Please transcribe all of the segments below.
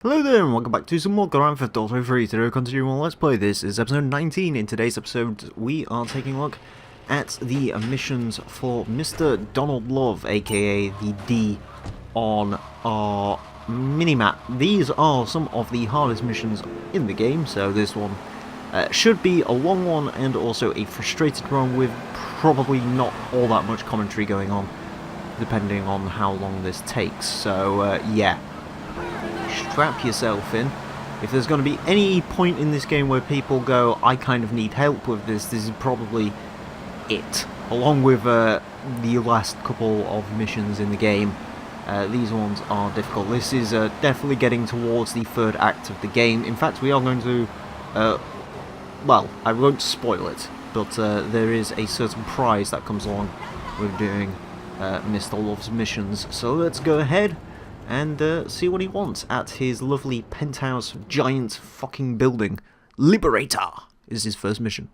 Hello there and welcome back to some more Grand Theft Auto 3. Today we're continuing on Let's Play. This is episode 19. In today's episode we are taking a look at the missions for Mr. Donald Love, aka the D, on our minimap. These are some of the hardest missions in the game, so this one should be a long one and also a frustrated one with probably not all that much commentary going on, depending on how long this takes. So yeah. Strap yourself in. If there's going to be any point in this game where people go, I kind of need help with this, this is probably it. Along with the last couple of missions in the game, these ones are difficult. This is definitely getting towards the third act of the game. In fact, we are going to, well, I won't spoil it, but there is a certain prize that comes along with doing Mr. Love's missions. So let's go ahead and see what he wants at his lovely penthouse giant fucking building. Liberator is his first mission.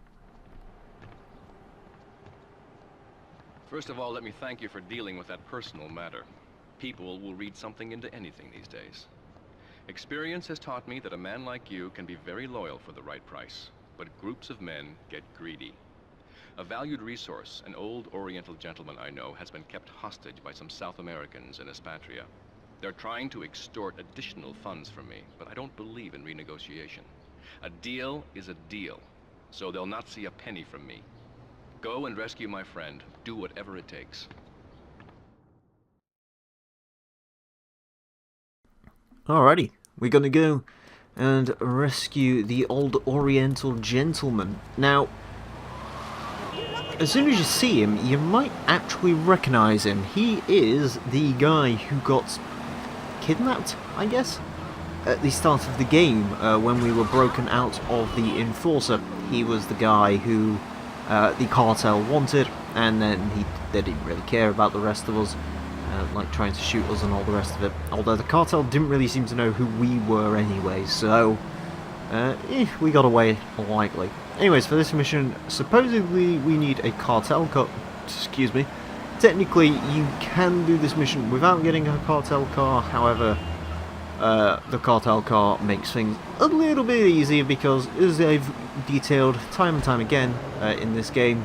First of all, let me thank you for dealing with that personal matter. People will read something into anything these days. Experience has taught me that a man like you can be very loyal for the right price, but groups of men get greedy. A valued resource, an old Oriental gentleman I know, has been kept hostage by some South Americans in Espatria. They're trying to extort additional funds from me, but I don't believe in renegotiation. A deal is a deal, so they'll not see a penny from me. Go and rescue my friend. Do whatever it takes. Alrighty, we're gonna go and rescue the old Oriental gentleman. Now, as soon as you see him, you might actually recognize him. He is the guy who got kidnapped, I guess, at the start of the game when we were broken out of the Enforcer. He was the guy who the cartel wanted, and then they didn't really care about the rest of us, like trying to shoot us and all the rest of it. Although the cartel didn't really seem to know who we were anyway, so we got away lightly. Anyways, for this mission, supposedly we need a cartel car. Excuse me. Technically, you can do this mission without getting a cartel car, however, the cartel car makes things a little bit easier because, as I've detailed time and time again in this game,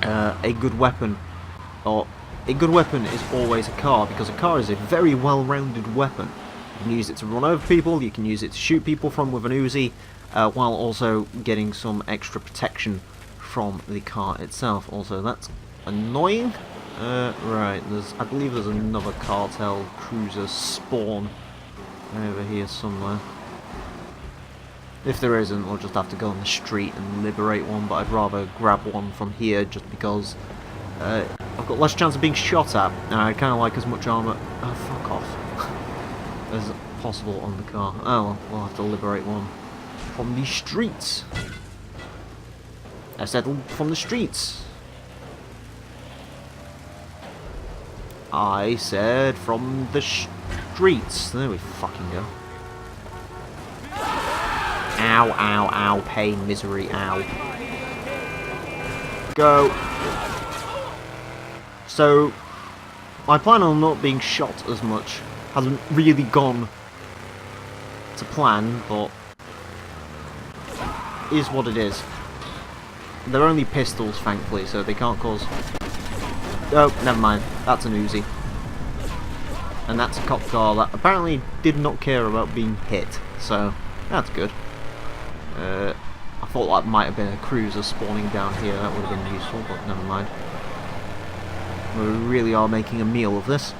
a good weapon is always a car, because a car is a very well-rounded weapon. You can use it to run over people, you can use it to shoot people from with an Uzi, while also getting some extra protection from the car itself. Also, that's annoying. Right, I believe there's another cartel cruiser spawn over here somewhere. If there isn't, we'll just have to go on the street and liberate one, but I'd rather grab one from here just because I've got less chance of being shot at, and I'd kind of like as much armor, fuck off, as possible on the car. Oh well, we'll have to liberate one from the streets. I said from the streets. I said from the streets. There we fucking go. Ow, ow, ow, pain, misery, ow. Go. So, my plan on not being shot as much hasn't really gone to plan, but is what it is. They're only pistols, thankfully, so they can't cause... Oh, never mind. That's an Uzi. And that's a cop car that apparently did not care about being hit, so that's good. I thought that might have been a cruiser spawning down here. That would have been useful, but never mind. We really are making a meal of this.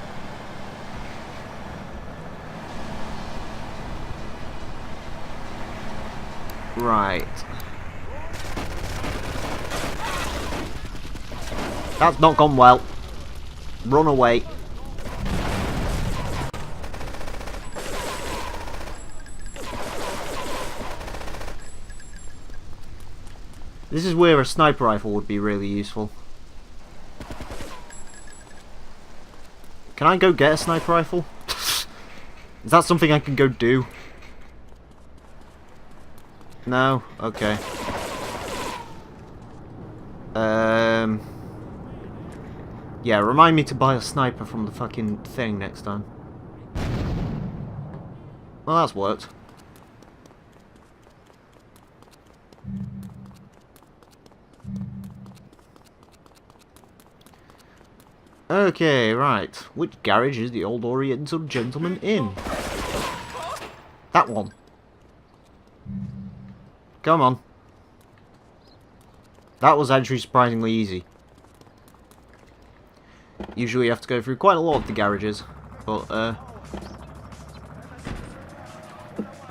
Right. That's not gone well. Run away. This is where a sniper rifle would be really useful. Can I go get a sniper rifle? Is that something I can go do? No? Okay. Yeah, remind me to buy a sniper from the fucking thing next time. Well, that's worked. Okay, right. Which garage is the old Oriental gentleman in? That one. Come on. That was actually surprisingly easy. Usually you have to go through quite a lot of the garages. But,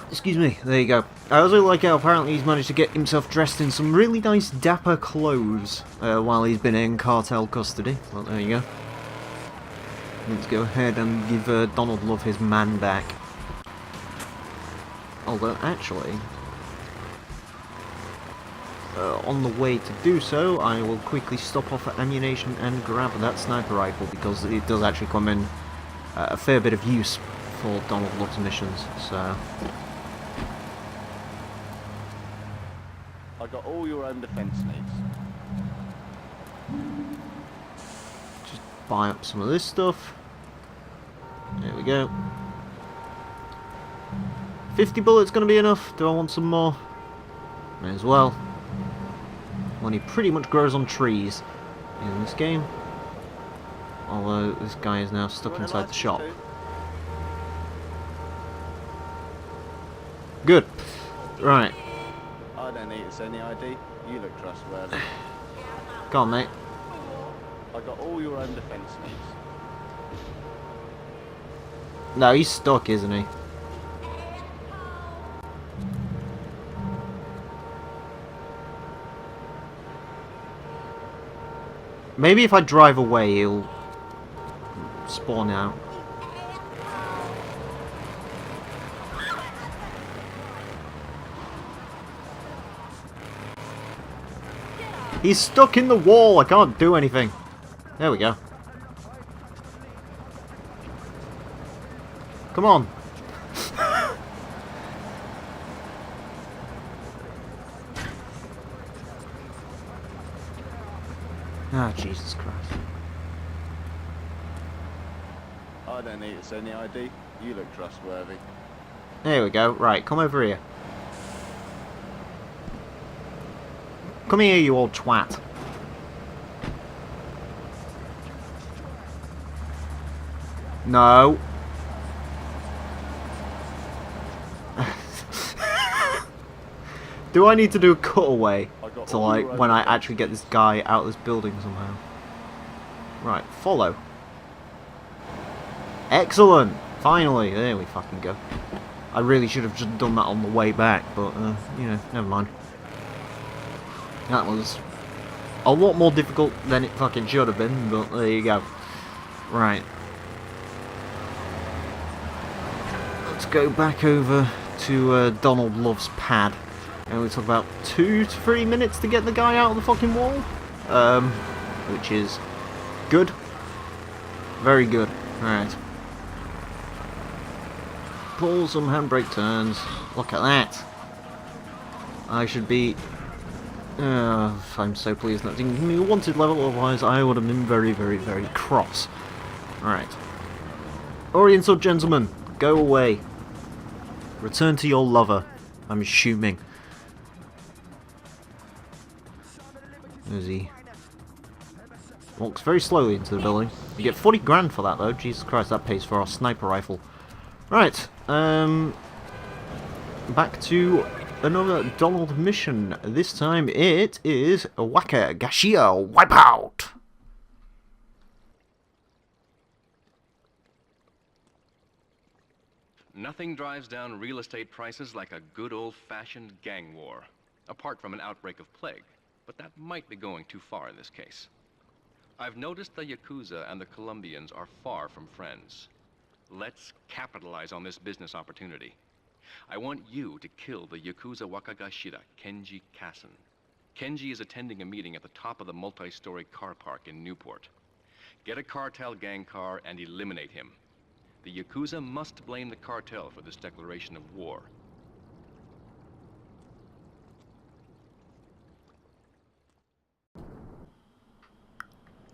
excuse me, there you go. I also like how apparently he's managed to get himself dressed in some really nice dapper clothes while he's been in cartel custody. Well, there you go. Let's go ahead and give Donald Love his man back. Although, actually, on the way to do so, I will quickly stop off at ammunition and grab that sniper rifle, because it does actually come in a fair bit of use for Donald Love's missions, so... I got all your own defence needs. Just buy up some of this stuff. There we go. 50 bullets going to be enough? Do I want some more? May as well. Money pretty much grows on trees in this game. Although this guy is now stuck inside the shop. Good. Right. I don't need to send the ID. You look trustworthy. Go on, mate. I got all your own defence needs. No, he's stuck, isn't he? Maybe if I drive away, he'll spawn out. He's stuck in the wall. I can't do anything. There we go. Come on. Ah, Jesus Christ. I don't need to send the ID. You look trustworthy. There we go. Right, come over here. Come here, you old twat. No. Do I need to do a cutaway to, like, when I actually get this guy out of this building somehow? Right, follow. Excellent! Finally! There we fucking go. I really should have just done that on the way back, but, you know, never mind. That was a lot more difficult than it fucking should have been, but there you go. Right. Let's go back over to Donald Love's pad. And we took about 2 to 3 minutes to get the guy out of the fucking wall. Which is good. Very good. Alright. Pull some handbrake turns. Look at that. I should be... I'm so pleased that didn't give me a wanted level, otherwise I would have been very, very, very cross. Alright. Oriental gentleman, go away. Return to your lover, I'm assuming. As he walks very slowly into the building. You get 40 grand for that though. Jesus Christ, that pays for our sniper rifle. Right, back to another Donald mission. This time it is Waka Gashia Wipeout. Nothing drives down real estate prices like a good old-fashioned gang war, apart from an outbreak of plague. But that might be going too far in this case. I've noticed the Yakuza and the Colombians are far from friends. Let's capitalize on this business opportunity. I want you to kill the Yakuza Wakagashira, Kenji Kassen. Kenji is attending a meeting at the top of the multi-story car park in Newport. Get a cartel gang car and eliminate him. The Yakuza must blame the cartel for this declaration of war.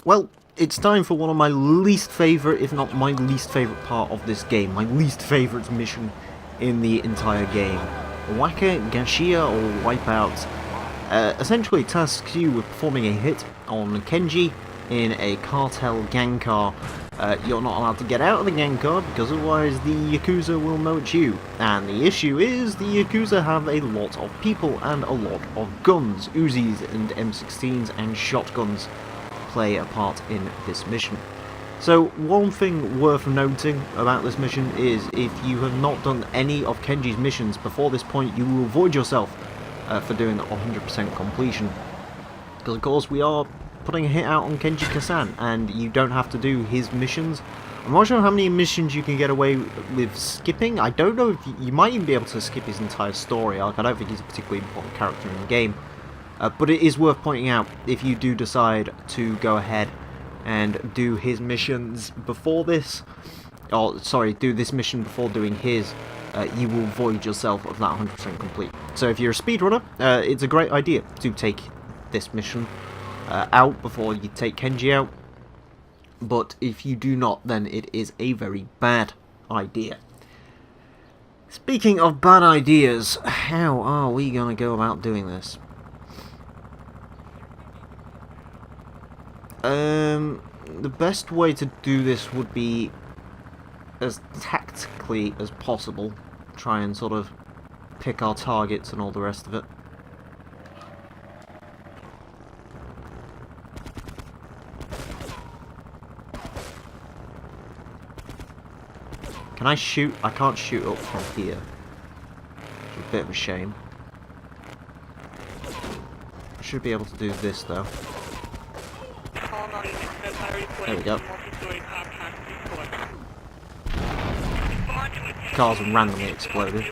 Well, it's time for one of my least favourite, if not my least favourite part of this game. My least favourite mission in the entire game. Waka, Gashia, or Wipeout essentially tasks you with performing a hit on Kenji in a cartel gang car. You're not allowed to get out of the gang car because otherwise the Yakuza will know it's you. And the issue is the Yakuza have a lot of people and a lot of guns. Uzis and M16s and shotguns play a part in this mission. So one thing worth noting about this mission is if you have not done any of Kenji's missions before this point, you will avoid yourself for doing 100% completion. Because of course we are putting a hit out on Kenji Kasan, and you don't have to do his missions. I'm not sure how many missions you can get away with skipping. I don't know if you might even be able to skip his entire story arc. I don't think he's a particularly important character in the game. But it is worth pointing out, if you do decide to go ahead and do his missions before this, or sorry, do this mission before doing his, you will void yourself of that 100% complete. So if you're a speedrunner, it's a great idea to take this mission out before you take Kenji out, but if you do not, then it is a very bad idea. Speaking of bad ideas, how are we going to go about doing this? The best way to do this would be as tactically as possible. Try and sort of pick our targets and all the rest of it. Can I shoot? I can't shoot up from here. Which is a bit of a shame. I should be able to do this though. There we go. Cars randomly exploded.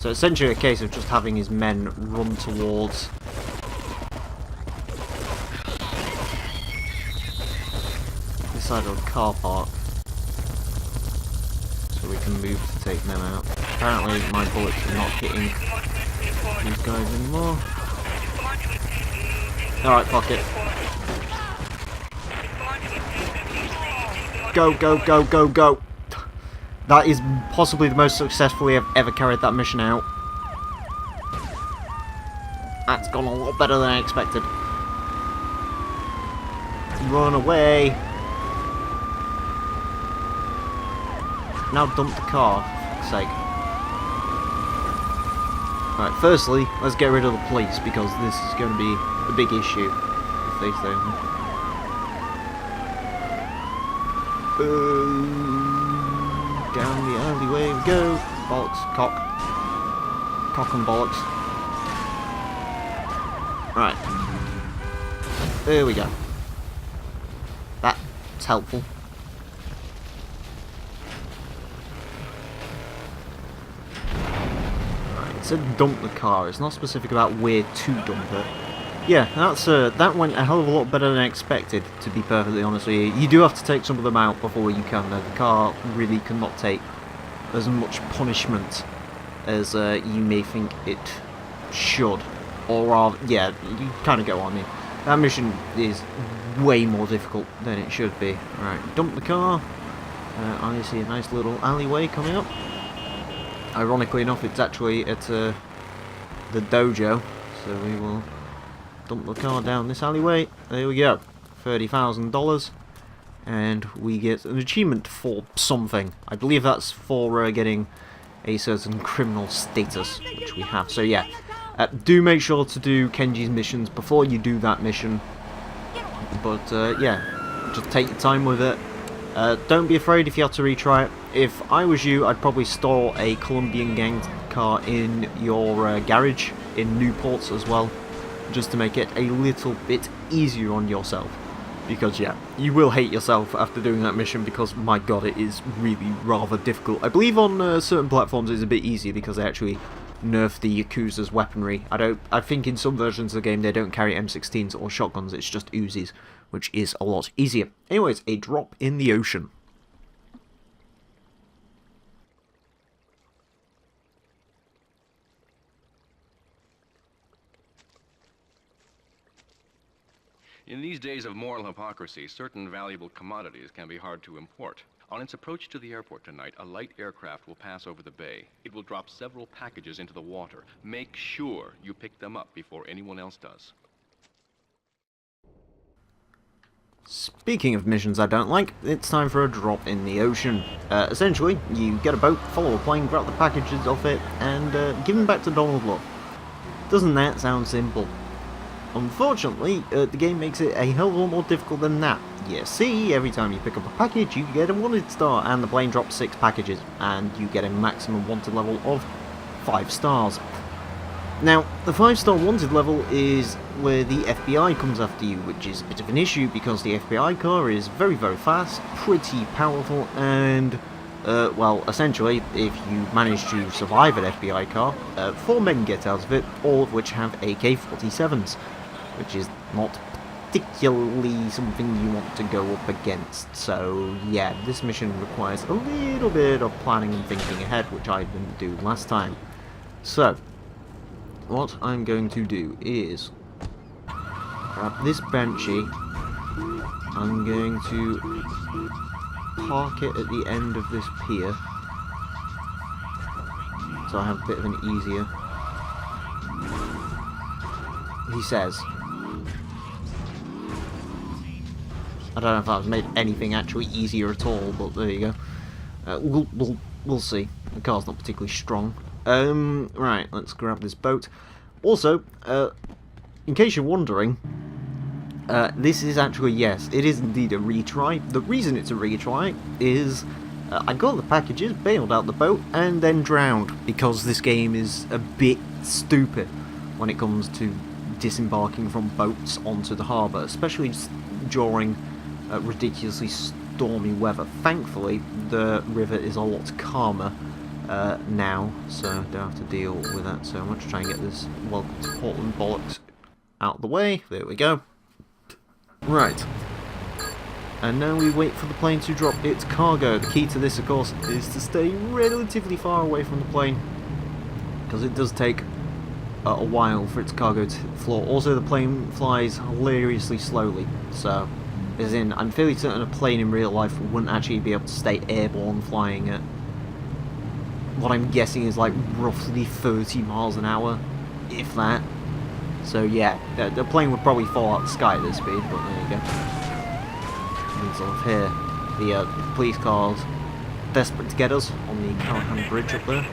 So essentially a case of just having his men run towards this side of the car park so we can move to take them out. Apparently my bullets are not hitting these guys anymore. Alright, fuck it. Go, go, go, go, go! That is possibly the most successfully I've ever carried that mission out. That's gone a lot better than I expected. Run away! Now dump the car, for fuck's sake. Right, firstly, let's get rid of the police, because this is going to be a big issue if they stay on. Down the alleyway we go. Bollocks, cock. Cock and bollocks. Right. There we go. That's helpful. Right, it said dump the car. It's not specific about where to dump it. Yeah, that went a hell of a lot better than I expected, to be perfectly honest with you. You do have to take some of them out before you can, though. The car really cannot take as much punishment as you may think it should. Or rather, yeah, you kind of get what I mean. That mission is way more difficult than it should be. Right, dump the car. I see a nice little alleyway coming up. Ironically enough, it's actually at the dojo, so we will dump the car down this alleyway. There we go. $30,000. And we get an achievement for something. I believe that's for getting a certain criminal status, which we have. So yeah, do make sure to do Kenji's missions before you do that mission. But yeah, just take your time with it. Don't be afraid if you have to retry it. If I was you, I'd probably store a Colombian gang car in your garage in Newport as well, just to make it a little bit easier on yourself. Because yeah, you will hate yourself after doing that mission, because my god, it is really rather difficult. I believe on certain platforms it's a bit easier because they actually nerf the Yakuza's weaponry. I think in some versions of the game they don't carry M16s or shotguns, it's just Uzis, which is a lot easier. Anyways, a drop in the ocean. In these days of moral hypocrisy, certain valuable commodities can be hard to import. On its approach to the airport tonight, a light aircraft will pass over the bay. It will drop several packages into the water. Make sure you pick them up before anyone else does. Speaking of missions I don't like, it's time for a drop in the ocean. Essentially, you get a boat, follow a plane, grab the packages off it, and give them back to Donald Love. Doesn't that sound simple? Unfortunately, the game makes it a hell of a lot more difficult than that. You see, every time you pick up a package, you get a wanted star, and the plane drops 6 packages, and you get a maximum wanted level of 5 stars. Now, the 5-star wanted level is where the FBI comes after you, which is a bit of an issue because the FBI car is very, very fast, pretty powerful, and, well, essentially, if you manage to survive an FBI car, 4 men get out of it, all of which have AK-47s, which is not particularly something you want to go up against. So, yeah, this mission requires a little bit of planning and thinking ahead, which I didn't do last time. So, what I'm going to do is grab this Banshee. I'm going to park it at the end of this pier, so I have a bit of an easier. He says. I don't know if that's made anything actually easier at all, but there you go. We'll see. The car's not particularly strong. Right, let's grab this boat. Also, in case you're wondering, this is actually, yes, it is indeed a retry. The reason it's a retry is I got the packages, bailed out the boat, and then drowned, because this game is a bit stupid when it comes to disembarking from boats onto the harbour, especially during ridiculously stormy weather. Thankfully, the river is a lot calmer now, so I don't have to deal with that so much. Try and get this welcome to Portland bollocks out of the way. There we go. Right. And now we wait for the plane to drop its cargo. The key to this, of course, is to stay relatively far away from the plane, because it does take a while for its cargo to hit the floor. Also, the plane flies hilariously slowly, so, as in, I'm fairly certain a plane in real life wouldn't actually be able to stay airborne flying at what I'm guessing is like roughly 30 miles an hour, if that. So yeah, the plane would probably fall out of the sky at this speed, but there you go. And sort of here, the police cars desperate to get us on the Callahan Bridge up there.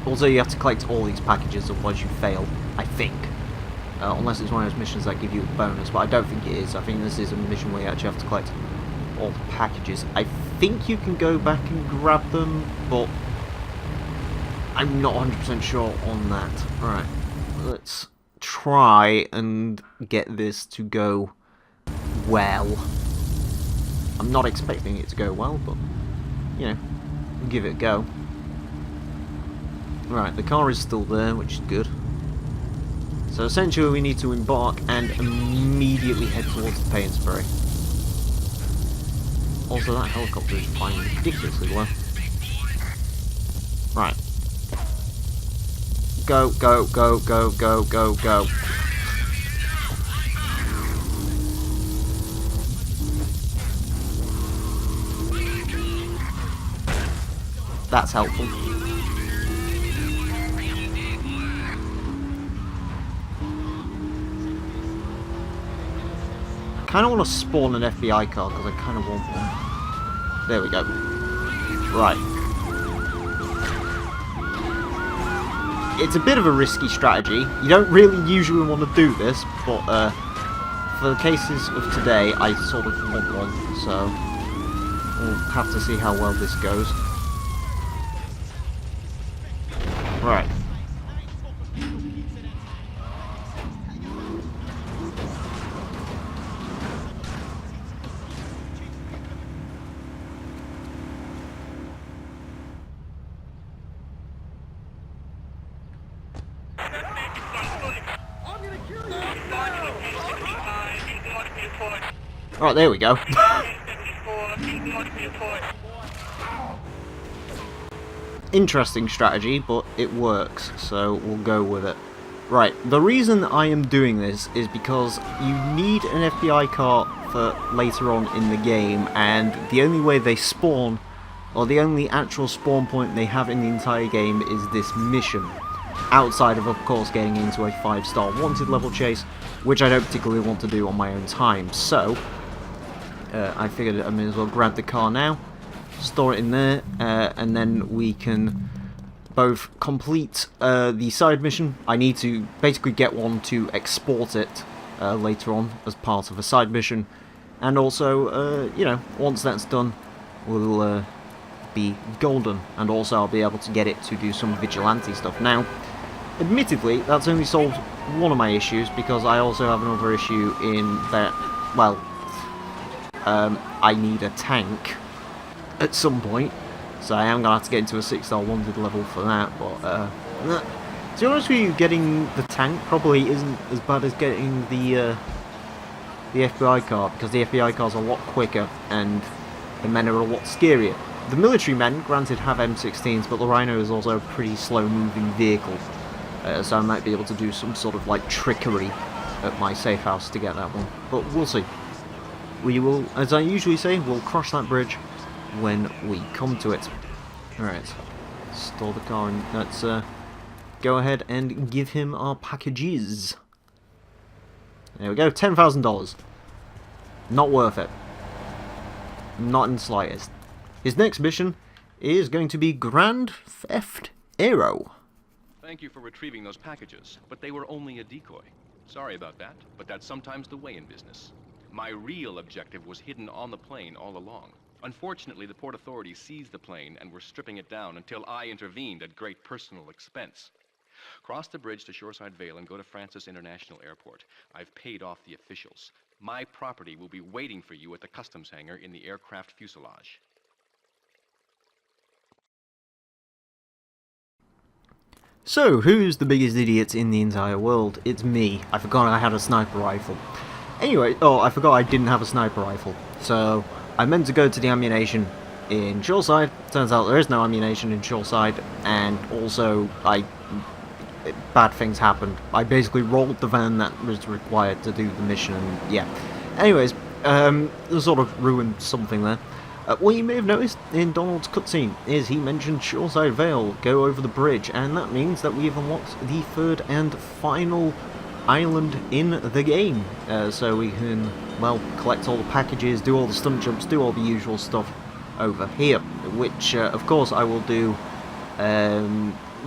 Also, you have to collect all these packages, otherwise you fail, I think. Unless it's one of those missions that give you a bonus, but I don't think it is. I think this is a mission where you actually have to collect all the packages. I think you can go back and grab them, but I'm not 100% sure on that. Alright, let's try and get this to go well. I'm not expecting it to go well, but, you know, give it a go. Right, the car is still there, which is good. So essentially we need to embark and immediately head towards the Painsbury. Also, that helicopter is flying ridiculously low. Right. Go, go, go, go, go, go, go. That's helpful. I kind of want to spawn an FBI car because I kind of want one. There we go. Right. It's a bit of a risky strategy. You don't really usually want to do this, but for the cases of today, I sort of want one, so we'll have to see how well this goes. Right. Right, there we go. Interesting strategy, but it works, so we'll go with it. Right, the reason I am doing this is because you need an FBI car for later on in the game, and the only way they spawn, or the only actual spawn point they have in the entire game is this mission. Outside of course, getting into a 5-star wanted level chase, which I don't particularly want to do on my own time, so I figured I may as well grab the car now, store it in there, and then we can both complete the side mission. I need to basically get one to export it later on as part of a side mission, and also, you know, once that's done, we'll be golden, and also I'll be able to get it to do some vigilante stuff. Now, admittedly, that's only solved one of my issues, because I also have another issue in that, well, I need a tank at some point. So I am going to have to get into a 6-star wanted level for that, but, to be honest with you, getting the tank probably isn't as bad as getting the FBI car, because the FBI car's a lot quicker, and the men are a lot scarier. The military men, granted, have M16s, but the Rhino is also a pretty slow-moving vehicle, so I might be able to do some sort of, like, trickery at my safe house to get that one, but we'll see. We will, as I usually say, we'll cross that bridge when we come to it. Alright, store the car and let's go ahead and give him our packages. There we go, $10,000. Not worth it. Not in the slightest. His next mission is going to be Grand Theft Aero. Thank you for retrieving those packages, but they were only a decoy. Sorry about that, but that's sometimes the way in business. My real objective was hidden on the plane all along. Unfortunately, the port authorities seized the plane and were stripping it down until I intervened at great personal expense. Cross the bridge to Shoreside Vale and go to Francis International Airport. I've paid off the officials. My property will be waiting for you at the customs hangar in the aircraft fuselage. So, who's the biggest idiot in the entire world? It's me. I forgot I had a sniper rifle. Anyway, I forgot I didn't have a sniper rifle. So, I meant to go to the ammunition in Shoreside. Turns out there is no ammunition in Shoreside, and also bad things happened. I basically rolled the van that was required to do the mission, and yeah. Anyways, sort of ruined something there. What you may have noticed in Donald's cutscene is he mentioned Shoreside Vale, go over the bridge, and that means that we've unlocked the third and final island in the game, so we can, well, collect all the packages, do all the stunt jumps, do all the usual stuff over here, which of course I will do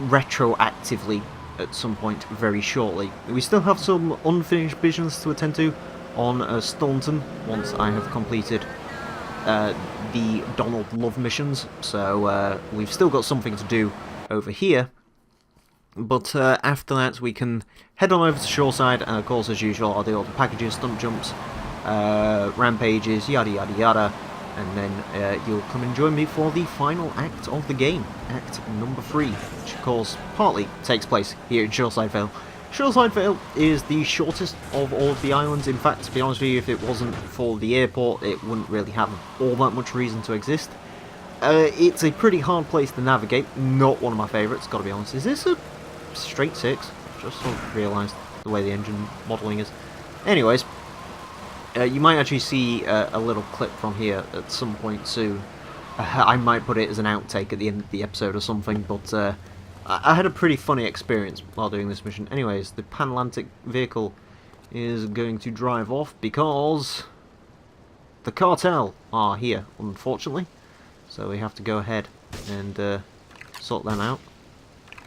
retroactively at some point very shortly. We still have some unfinished missions to attend to on Staunton once I have completed the Donald Love missions, so we've still got something to do over here. But after that, we can head on over to Shoreside, and of course, as usual, I'll do all the packages, stunt jumps, rampages, yada yada yada, and then you'll come and join me for the final act of the game, Act number 3, which of course partly takes place here in Shoreside Vale. Shoreside Vale is the shortest of all of the islands. In fact, to be honest with you, if it wasn't for the airport, it wouldn't really have all that much reason to exist. It's a pretty hard place to navigate, not one of my favourites, gotta be honest. Is this a straight 6? Just sort of realised the way the engine modelling is. Anyways, you might actually see a little clip from here at some point soon. I might put it as an outtake at the end of the episode or something, but I had a pretty funny experience while doing this mission. Anyways, the Pan-Atlantic vehicle is going to drive off because the cartel are here, unfortunately. So we have to go ahead and sort them out.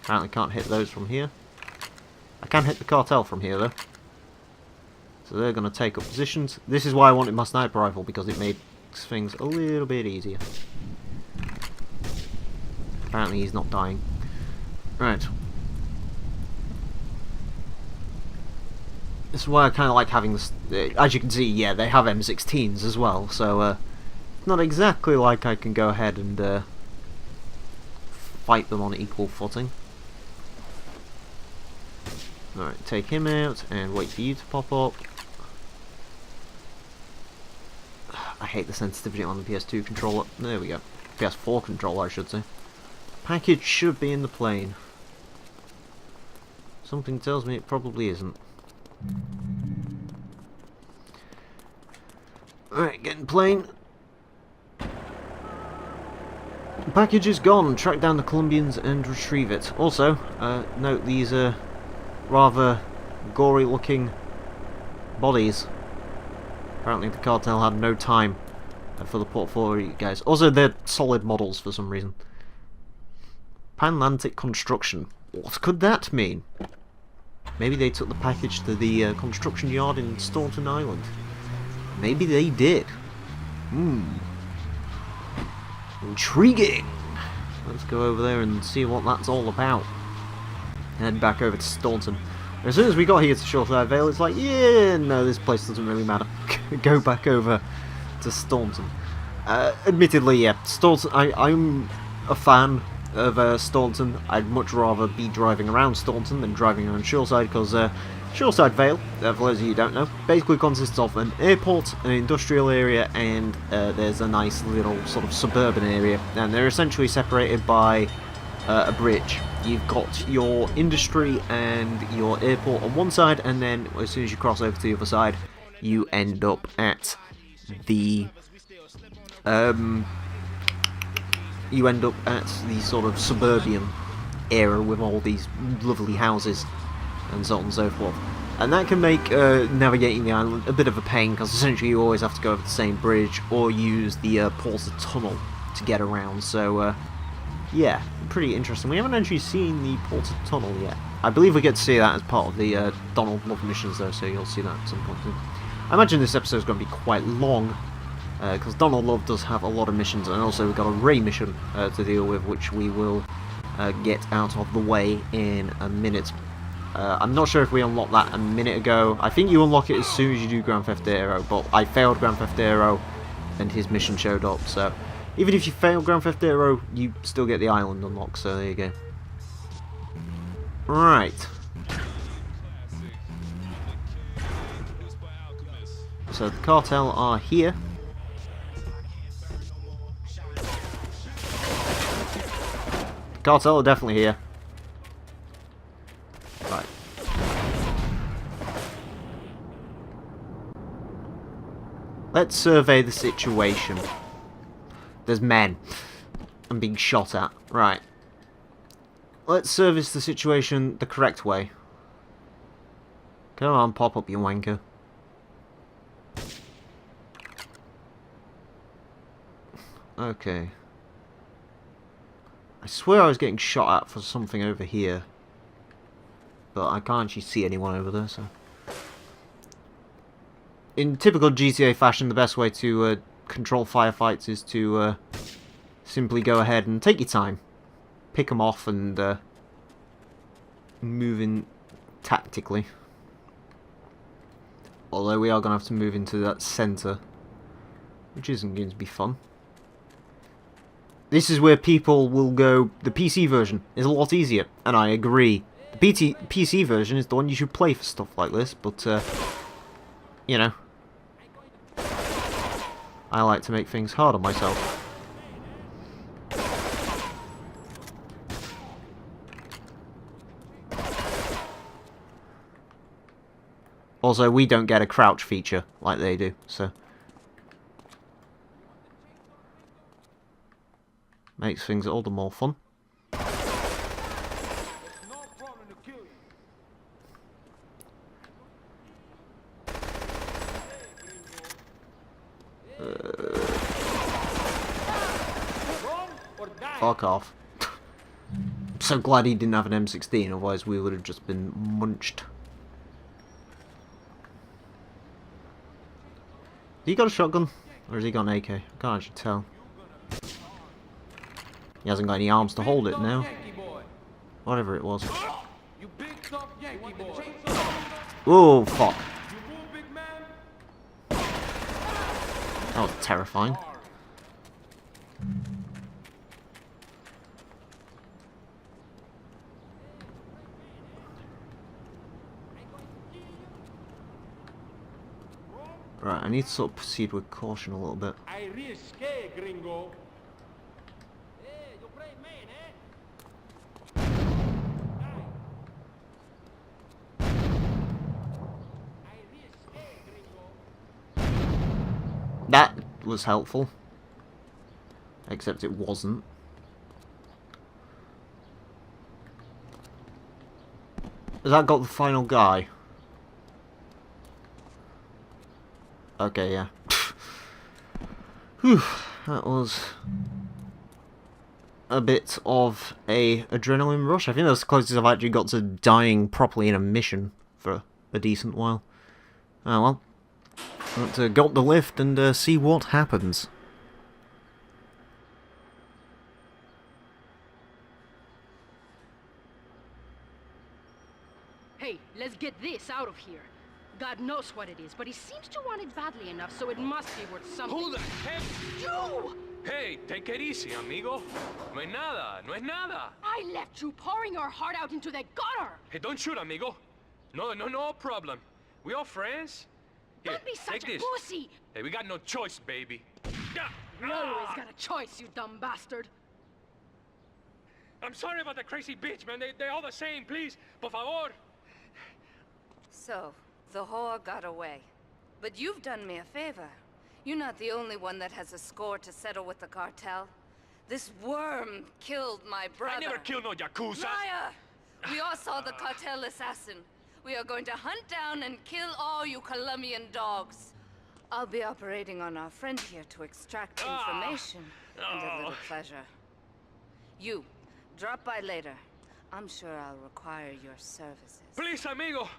Apparently can't hit those from here. I can hit the cartel from here though. So they're going to take up positions. This is why I wanted my sniper rifle, because it made things a little bit easier. Apparently he's not dying. Right. This is why I kind of like having this. As you can see, yeah, they have M16s as well, so it's not exactly like I can go ahead and fight them on equal footing. Alright, take him out and wait for you to pop up. I hate the sensitivity on the PS2 controller. There we go. PS4 controller, I should say. Package should be in the plane. Something tells me it probably isn't. Alright, getting plane. The package is gone. Track down the Colombians and retrieve it. Also, note these rather gory looking bodies. Apparently the cartel had no time for the portfolio guys. Also, they're solid models for some reason. Panlantic construction. What could that mean? Maybe they took the package to the construction yard in Staunton Island. Maybe they did. Intriguing! Let's go over there and see what that's all about. Head back over to Staunton. As soon as we got here to Shoreside Vale, it's like, yeah, no, this place doesn't really matter. Go back over to Staunton. Admittedly, yeah, Staunton, I'm a fan of Staunton. I'd much rather be driving around Staunton than driving around Shoreside, because Shoreside Vale, for those of you who don't know, basically consists of an airport, an industrial area, and there's a nice little sort of suburban area, and they're essentially separated by a bridge. You've got your industry and your airport on one side, and then as soon as you cross over to the other side, you end up at the sort of suburban area with all these lovely houses and so on and so forth. And that can make navigating the island a bit of a pain, because essentially you always have to go over the same bridge or use the Porter Tunnel to get around. So yeah, pretty interesting. We haven't actually seen the Porter Tunnel yet. I believe we get to see that as part of the Donald Love missions though, so you'll see that at some point soon. I imagine this episode is going to be quite long, because Donald Love does have a lot of missions, and also we've got a Ray mission to deal with, which we will get out of the way in a minute. I'm not sure if we unlocked that a minute ago. I think you unlock it as soon as you do Grand Theft Auto, but I failed Grand Theft Auto and his mission showed up, so even if you fail Grand Theft Auto, you still get the island unlocked, so there you go. Right. So the cartel are here. The cartel are definitely here. Right. Let's survey the situation. There's men. I'm being shot at. Right. Let's service the situation the correct way. Come on, pop up, you wanker. Okay. I swear I was getting shot at for something over here. But I can't actually see anyone over there, so... In typical GTA fashion, the best way to control firefights is to simply go ahead and take your time. Pick them off and move in tactically. Although we are going to have to move into that centre, which isn't going to be fun. This is where people will go, the PC version is a lot easier, and I agree. The PC version is the one you should play for stuff like this, but, you know, I like to make things hard on myself. Also, we don't get a crouch feature like they do, so... makes things all the more fun. Fuck off. I'm so glad he didn't have an M16, otherwise we would have just been munched. Has he got a shotgun? Or has he got an AK? I can't actually tell. He hasn't got any arms to hold it now. Whatever it was. Oh, fuck. That was terrifying. Right, I need to sort of proceed with caution a little bit. That was helpful. Except it wasn't. Has that got the final guy? Okay, yeah. Whew, that was a bit of a adrenaline rush. I think that's the closest I've actually got to dying properly in a mission for a decent while. Oh well. Let's go up the lift and see what happens. Hey, let's get this out of here. God knows what it is, but he seems to want it badly enough, so it must be worth something. Who the heck? You! Hey, take it easy, amigo. No es nada, no es nada. I left you pouring our heart out into the gutter! Hey, don't shoot, amigo. No problem. We all friends. Here, Don't be such take a this. pussy! Hey, we got no choice, baby. You always got a choice, you dumb bastard. I'm sorry about the crazy bitch, man. They're all the same, please. Por favor. So, the whore got away. But you've done me a favor. You're not the only one that has a score to settle with the cartel. This worm killed my brother. I never killed no Yakuza. Liar! We all saw the cartel assassin. We are going to hunt down and kill all you Colombian dogs. I'll be operating on our friend here to extract information and a little pleasure. You, drop by later. I'm sure I'll require your services. Please, amigo.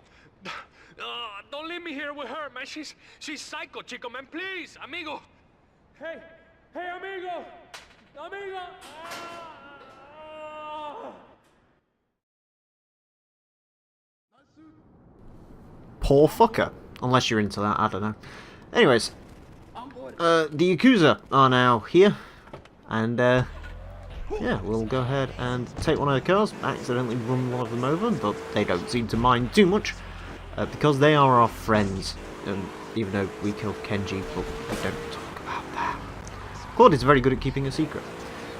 Don't leave me here with her, man. She's psycho, chico, man. Please, amigo. Hey, amigo. Amigo. Poor fucker. Unless you're into that, I don't know. Anyways, the Yakuza are now here. And, yeah, we'll go ahead and take one of the cars. Accidentally run one of them over, but they don't seem to mind too much. Because they are our friends. And even though we killed Kenji, but we don't talk about that. Claudia's very good at keeping a secret.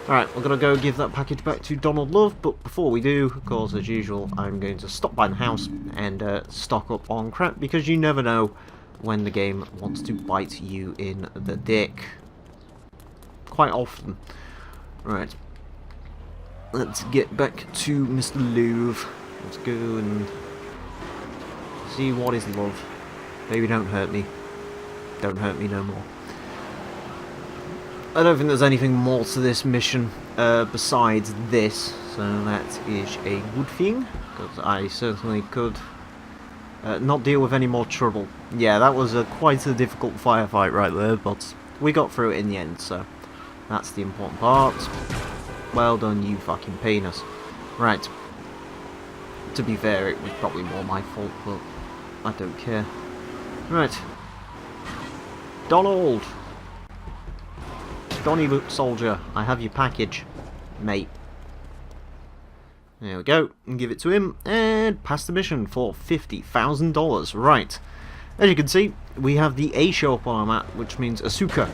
Alright, we're going to go give that package back to Donald Love, but before we do, of course, as usual, I'm going to stop by the house and stock up on crap, because you never know when the game wants to bite you in the dick. Quite often. Right. Let's get back to Mr. Louvre. Let's go and see what is love. Baby, don't hurt me. Don't hurt me no more. I don't think there's anything more to this mission besides this, so that is a good thing, because I certainly could not deal with any more trouble. Yeah, that was quite a difficult firefight right there, but we got through it in the end, so that's the important part. Well done, you fucking penis. Right. To be fair, it was probably more my fault, but I don't care. Right. Donald! Donny Soldier, I have your package, mate. There we go, and give it to him, and pass the mission for $50,000. Right. As you can see, we have the A show up on our map, which means Asuka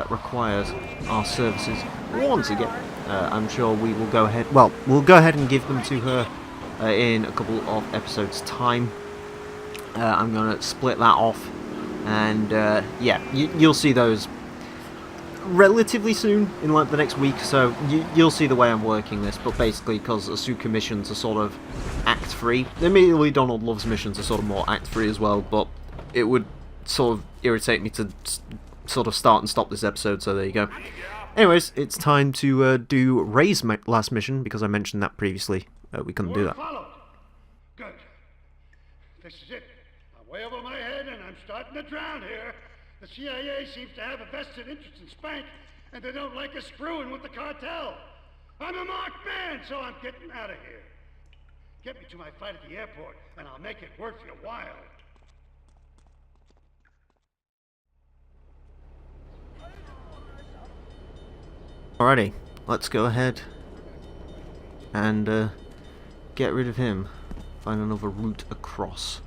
requires our services once again. I'm sure we will go ahead, well, we'll go ahead and give them to her in a couple of episodes' time. I'm going to split that off, and yeah, you'll see those relatively soon, in like the next week, so you'll see the way I'm working this, but basically because Asuka missions are sort of Act 3, immediately Donald Love's missions are sort of more Act 3 as well, but it would sort of irritate me to sort of start and stop this episode, so there you go. Anyways, it's time to do Ray's last mission, because I mentioned that previously. We couldn't do that. Followed. Good. This is it. I'm way over my head and I'm starting to drown here. The CIA seems to have a vested interest in Spank, and they don't like us screwing with the cartel. I'm a marked man, so I'm getting out of here. Get me to my fight at the airport, and I'll make it worth your while. Alrighty, let's go ahead and get rid of him. Find another route across.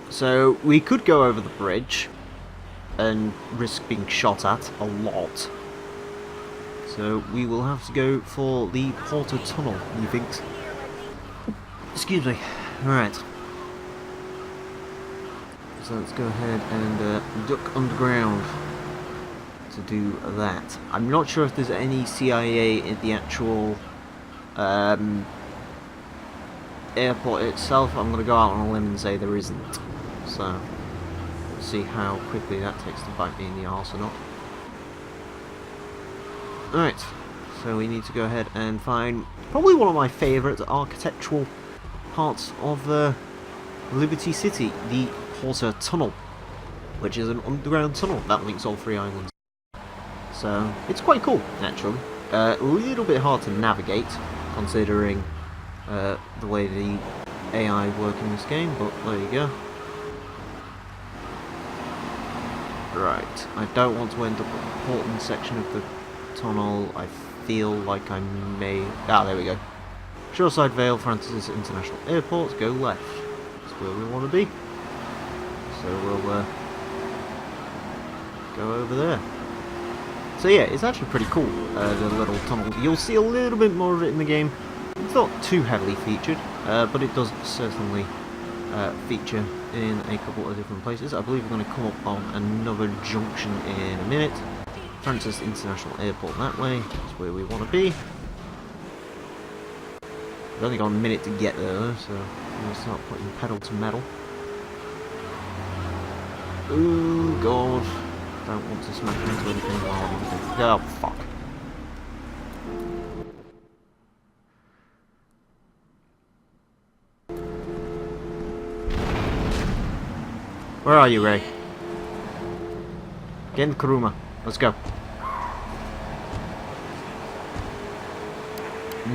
So, we could go over the bridge and risk being shot at a lot. So, we will have to go for the Porter Tunnel, methinks. Excuse me. Alright. So let's go ahead and duck underground to do that. I'm not sure if there's any CIA at the actual airport itself. I'm going to go out on a limb and say there isn't. So we'll see how quickly that takes to bite me in the arse or not. Alright, so we need to go ahead and find probably one of my favourite architectural parts of Liberty City, the Porter Tunnel, which is an underground tunnel that links all three islands. So it's quite cool, actually. A little bit hard to navigate, considering the way the AI work in this game, but there you go. Right, I don't want to end up at the Portland section of the tunnel. I feel like I may... Ah, there we go. Shoreside Vale, Francis International Airport, go left. That's where we want to be. So we'll go over there. So yeah, it's actually pretty cool, the little tunnel. You'll see a little bit more of it in the game. It's not too heavily featured, but it does certainly feature in a couple of different places. I believe we're going to come up on another junction in a minute. Francis International Airport that way, that's where we want to be. We've only got a minute to get there though, so I'm going to start putting pedal to metal. Ooh, God. Don't want to smash into anything while I'm using. Oh, fuck. Where are you, Ray? Get in the Kuruma. Let's go.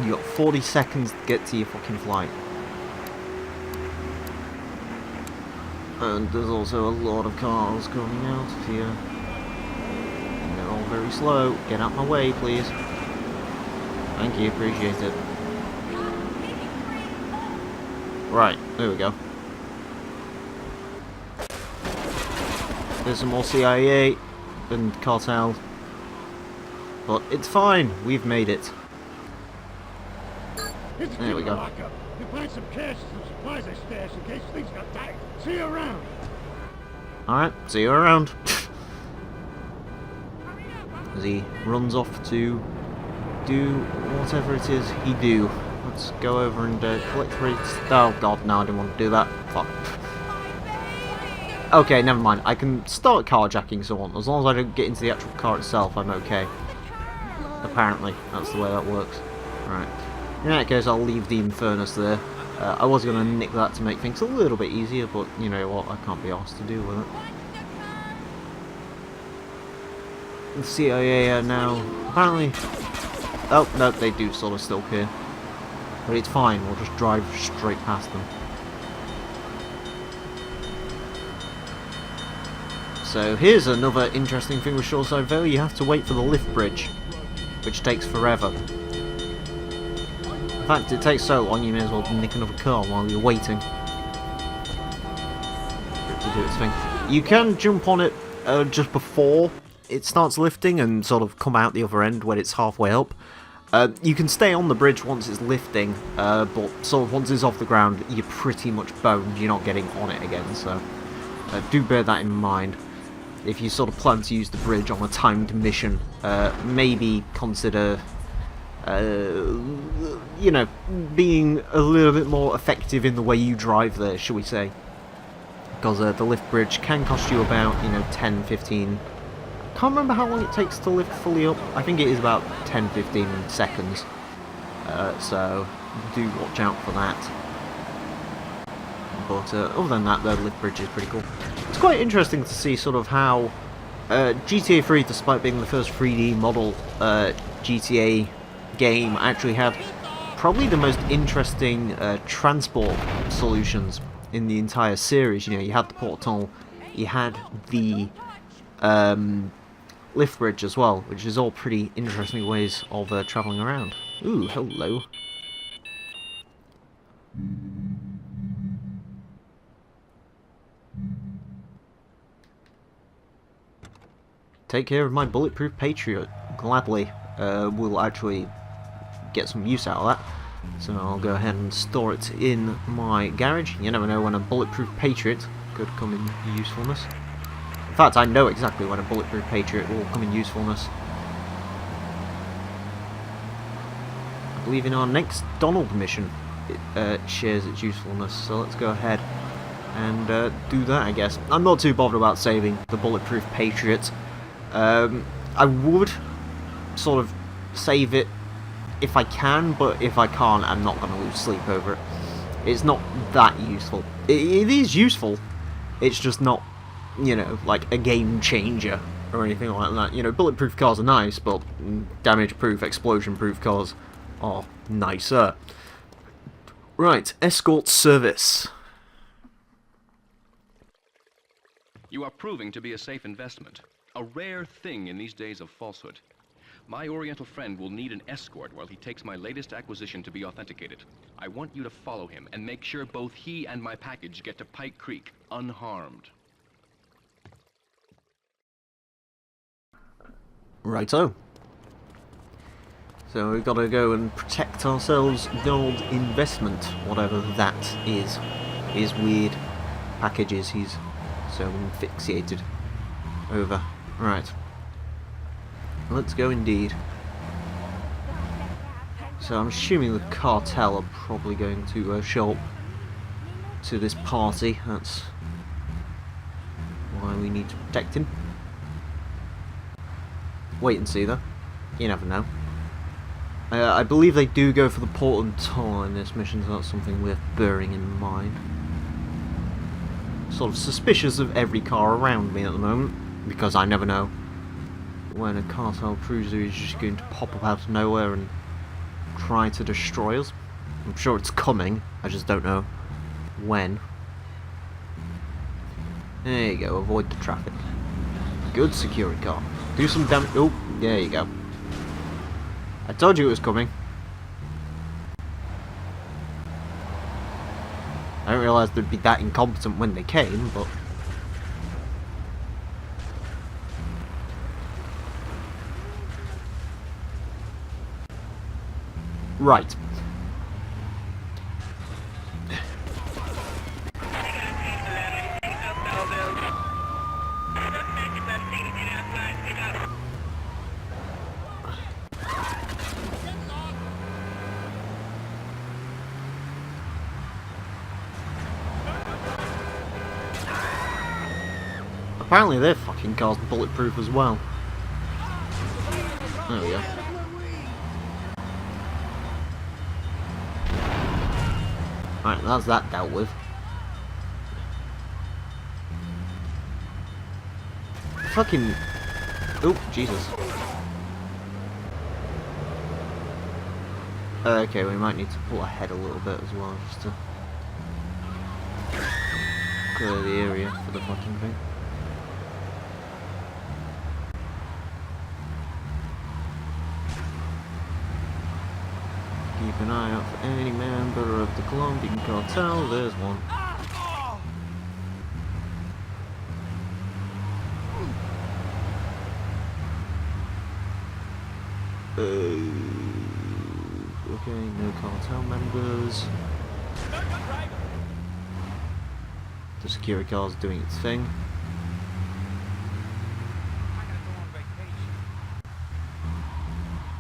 You got 40 seconds to get to your fucking flight. And there's also a lot of cars coming out of here. And they're all very slow. Get out my way, please. Thank you, appreciate it. Right, there we go. There's some more CIA and cartel. But it's fine, we've made it. There we go. You find some cash and some supplies I stashed in case things got tight. See you around. Alright, see you around. As he runs off to do whatever it is he do. Let's go over and collect the... Oh god, no, I didn't want to do that. Fuck. Okay, never mind. I can start carjacking someone. As long as I don't get into the actual car itself, I'm okay. Apparently, that's the way that works. Right. In that case, I'll leave the Infernus there. I was going to nick that to make things a little bit easier, but you know what, I can't be asked to do with it. The CIA are now, apparently... Oh, no, they do sort of still care. But it's fine, we'll just drive straight past them. So here's another interesting thing with Shoreside Vale, you have to wait for the lift bridge, which takes forever. In fact, it takes so long you may as well nick another car while you're waiting for it to do its thing. You can jump on it just before it starts lifting and sort of come out the other end when it's halfway up. You can stay on the bridge once it's lifting, but sort of once it's off the ground, you're pretty much boned, you're not getting on it again, so do bear that in mind. If you sort of plan to use the bridge on a timed mission, maybe consider... you know, being a little bit more effective in the way you drive there, shall we say. Because the lift bridge can cost you about, you know, 10-15... Can't remember how long it takes to lift fully up. I think it is about 10-15 seconds. So, do watch out for that. But other than that, the lift bridge is pretty cool. It's quite interesting to see sort of how GTA 3, despite being the first 3D model GTA game, actually had probably the most interesting transport solutions in the entire series. You know, you had the Porter Tunnel, you had the lift bridge as well, which is all pretty interesting ways of travelling around. Ooh, hello. Take care of my bulletproof Patriot. Gladly. We'll actually get some use out of that. So I'll go ahead and store it in my garage. You never know when a bulletproof Patriot could come in usefulness. In fact, I know exactly when a bulletproof Patriot will come in usefulness. I believe in our next Donald mission it shares its usefulness, so let's go ahead and do that, I guess. I'm not too bothered about saving the bulletproof Patriot. I would sort of save it if I can, but if I can't, I'm not going to lose sleep over it. It's not that useful. It is useful, it's just not, you know, like a game changer or anything like that. You know, bulletproof cars are nice, but damage-proof, explosion-proof cars are nicer. Right, escort service. You are proving to be a safe investment. A rare thing in these days of falsehood. My Oriental friend will need an escort while he takes my latest acquisition to be authenticated. I want you to follow him and make sure both he and my package get to Pike Creek unharmed. Righto. So we've got to go and protect ourselves, gold investment, whatever that is. His weird packages he's so fixated over. Right. Let's go indeed. So I'm assuming the cartel are probably going to show up to this party. That's why we need to protect him. Wait and see though. You never know. I believe they do go for the port and tunnel in this mission, so that's something worth bearing in mind. Sort of suspicious of every car around me at the moment, because I never know when a cartel cruiser is just going to pop up out of nowhere and try to destroy us. I'm sure it's coming, I just don't know when. There you go, avoid the traffic. Good security car. Do some damage. Oh, there you go. I told you it was coming. I didn't realise they'd be that incompetent when they came, but... Right. Apparently their fucking car's bulletproof as well. There we go. Right, that's that dealt with. Fucking... Oh, Jesus. Okay, we might need to pull ahead a little bit as well, just to clear the area for the fucking thing. Keep an eye out for any member of the Colombian cartel. There's one. Okay, no cartel members. The security car's doing its thing.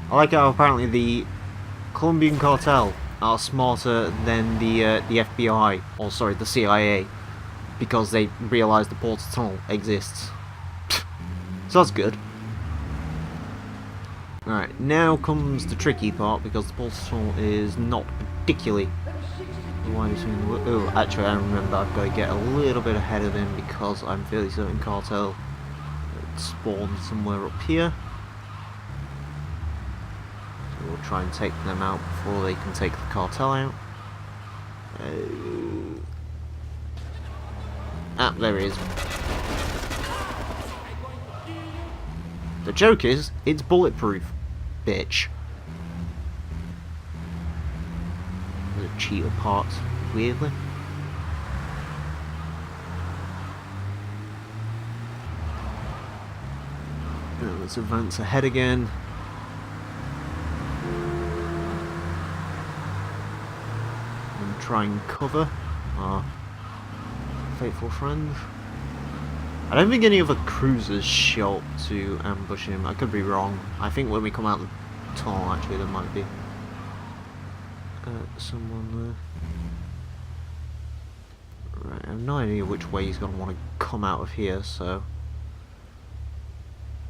I like how apparently the Colombian cartel are smarter than the FBI, or sorry, the CIA, because they realise the port tunnel exists. So that's good. Alright, now comes the tricky part, because the port tunnel is not particularly wide between the... Oh, actually I remember I've got to get a little bit ahead of him, because I'm fairly certain cartel spawned somewhere up here. We'll try and take them out before they can take the cartel out. Ah, there he is. The joke is, it's bulletproof, bitch. The cheater parts, weirdly. Now let's advance ahead again. Try and cover our faithful friend. I don't think any other cruisers shot to ambush him. I could be wrong. I think when we come out the tunnel, actually, there might be someone there. Right, I have no idea which way he's going to want to come out of here, so...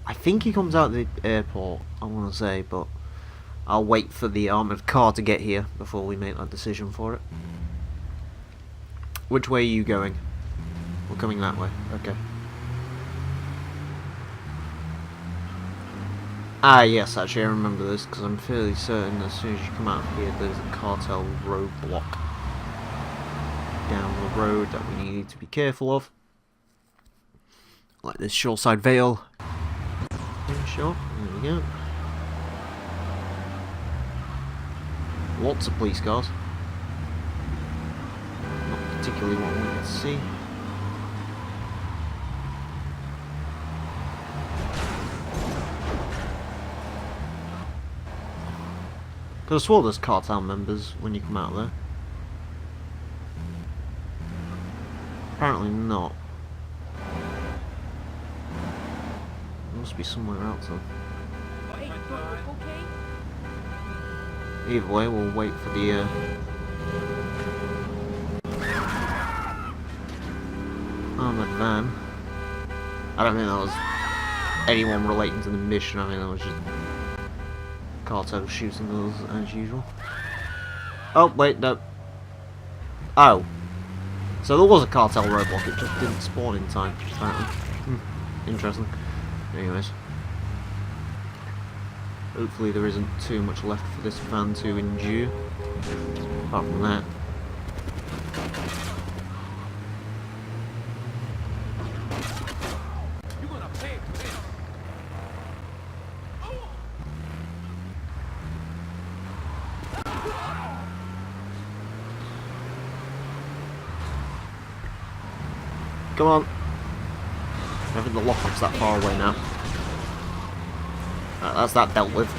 I think he comes out the airport, I want to say, but I'll wait for the armoured car to get here before we make that decision for it. Which way are you going? We're coming that way, okay. Ah yes, actually I remember this, because I'm fairly certain as soon as you come out of here there's a cartel roadblock down the road that we need to be careful of. Like this shoreside veil. Sure, there we go. Lots of police cars. Not particularly what we need to see. Could have swore there's cartel members when you come out there. Apparently not. Must be somewhere else though. Either way, we'll wait for the armoured van. I don't think that was anyone relating to the mission. I mean, that was just cartel shooting us as usual. Oh wait, no. Oh, so there was a cartel roadblock. It just didn't spawn in time. Apparently. Interesting. Anyways, hopefully there isn't too much left for this van to endure, apart from that. Come on. I think the lock-up's that far away now. That's that dealt with.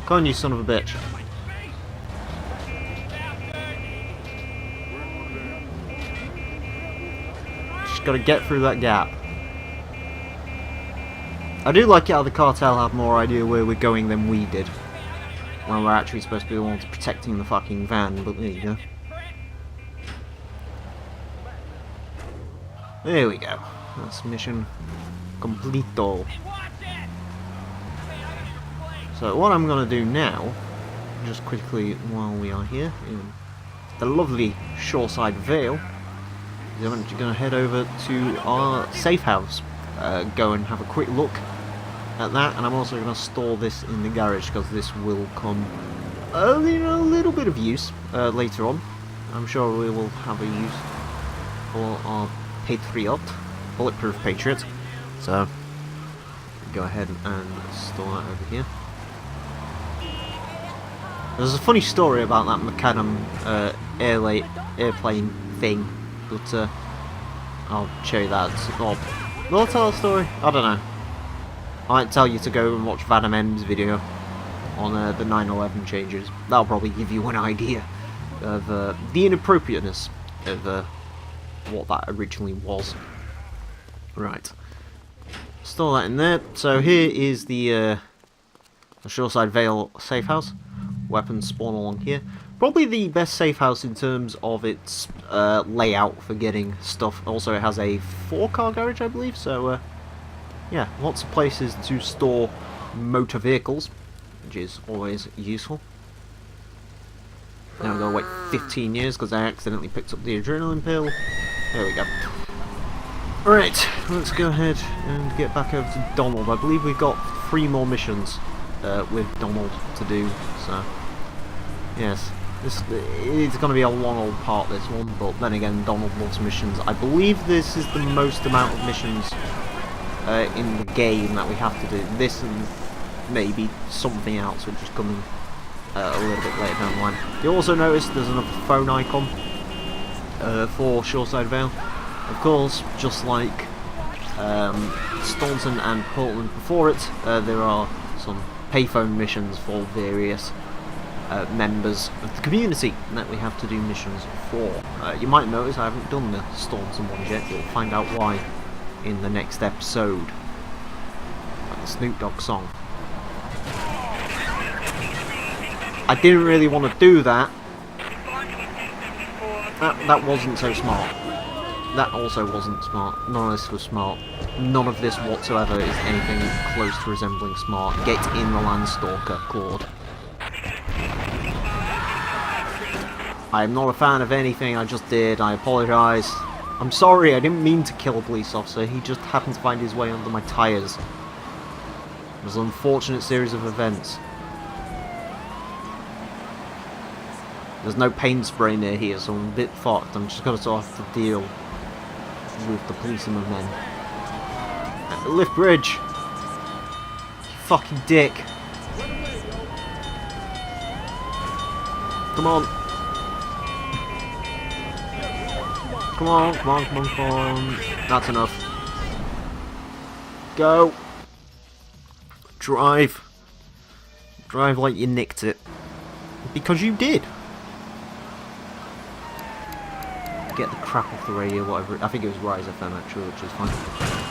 Come on, you son of a bitch. Just gotta get through that gap. I do like it how the cartel have more idea where we're going than we did. When we're actually supposed to be the ones protecting the fucking van, but there you go. There we go. That's mission completo. So what I'm going to do now, just quickly while we are here, in the lovely shoreside vale, is I'm going to head over to our safe house. Go and have a quick look at that, and I'm also going to store this in the garage because this will come in a little bit of use later on. I'm sure we will have a use for our Patriot, bulletproof Patriot. So go ahead and store that over here. There's a funny story about that Macadam airplane thing, but I'll show you that. Or will I tell a story? I don't know. I might tell you to go and watch Van M's video on the 9/11 changes. That'll probably give you an idea of the inappropriateness of what that originally was. Right. Store that in there. So here is the Shoreside Vale safe house. Weapons spawn along here. Probably the best safe house in terms of its layout for getting stuff. Also, it has a 4-car garage, I believe. So, yeah, lots of places to store motor vehicles, which is always useful. Now I'm going to wait 15 years because I accidentally picked up the adrenaline pill. There we go. Alright, let's go ahead and get back over to Donald. I believe we've got 3 more missions with Donald to do, so yes, it's going to be a long old part, this one, but then again, Donald loves missions. I believe this is the most amount of missions in the game that we have to do. This and maybe something else, which is coming a little bit later down the line. You also notice there's another phone icon for Shoreside Vale. Of course, just like Staunton and Portland before it, there are some payphone missions for various members of the community that we have to do missions for. You might notice I haven't done the Staunton ones yet. You'll find out why in the next episode. Like the Snoop Dogg song. I didn't really want to do that. That wasn't so smart. That also wasn't smart. None of this was smart. None of this whatsoever is anything close to resembling smart. Get in the Landstalker, Claude. I am not a fan of anything I just did. I apologise. I'm sorry, I didn't mean to kill a police officer. He just happened to find his way under my tyres. It was an unfortunate series of events. There's no paint spray near here, so I'm a bit fucked. I'm just going to sort of have to deal with the police and the men. At the lift bridge! You fucking dick! Come on! Come on, come on, come on, come on. That's enough. Go! Drive! Drive like you nicked it. Because you did! Get the crap off the radio, whatever. I think it was Rise FM actually, which is fine.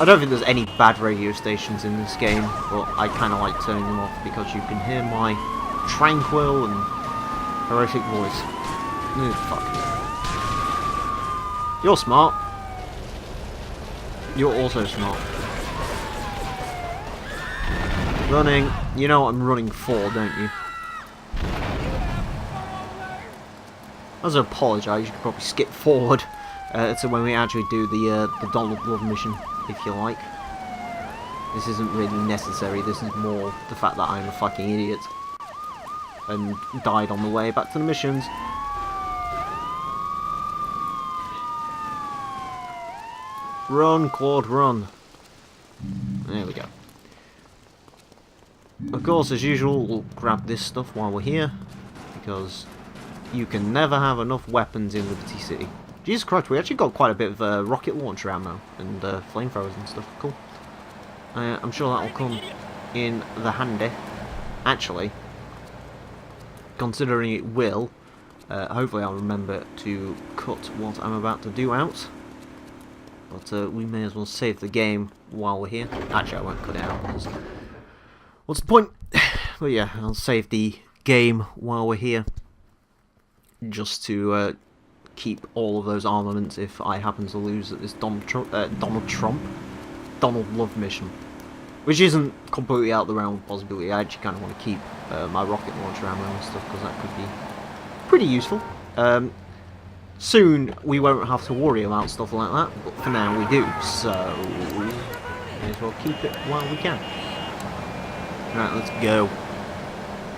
I don't think there's any bad radio stations in this game, but I kind of like turning them off because you can hear my tranquil and horrific voice. Fuck. You're smart. You're also smart. Running. You know what I'm running for, don't you? As I apologise, you could probably skip forward to when we actually do the Donald Love mission, if you like. This isn't really necessary, this is more the fact that I'm a fucking idiot. And died on the way back to the missions. Run, Claude, run. There we go. Of course, as usual, we'll grab this stuff while we're here, because you can never have enough weapons in Liberty City. Jesus Christ, we actually got quite a bit of rocket launcher ammo and flamethrowers and stuff. Cool. I'm sure that will come in the handy. Actually, considering it will, hopefully I'll remember to cut what I'm about to do out. But we may as well save the game while we're here. Actually, I won't cut it out, because what's the point? But yeah, I'll save the game while we're here, just to keep all of those armaments if I happen to lose at this Donald Love mission, which isn't completely out of the realm of possibility. I actually kind of want to keep my rocket launcher ammo and stuff, because that could be pretty useful. Soon we won't have to worry about stuff like that, but for now we do, so may as well keep it while we can. Right, let's go.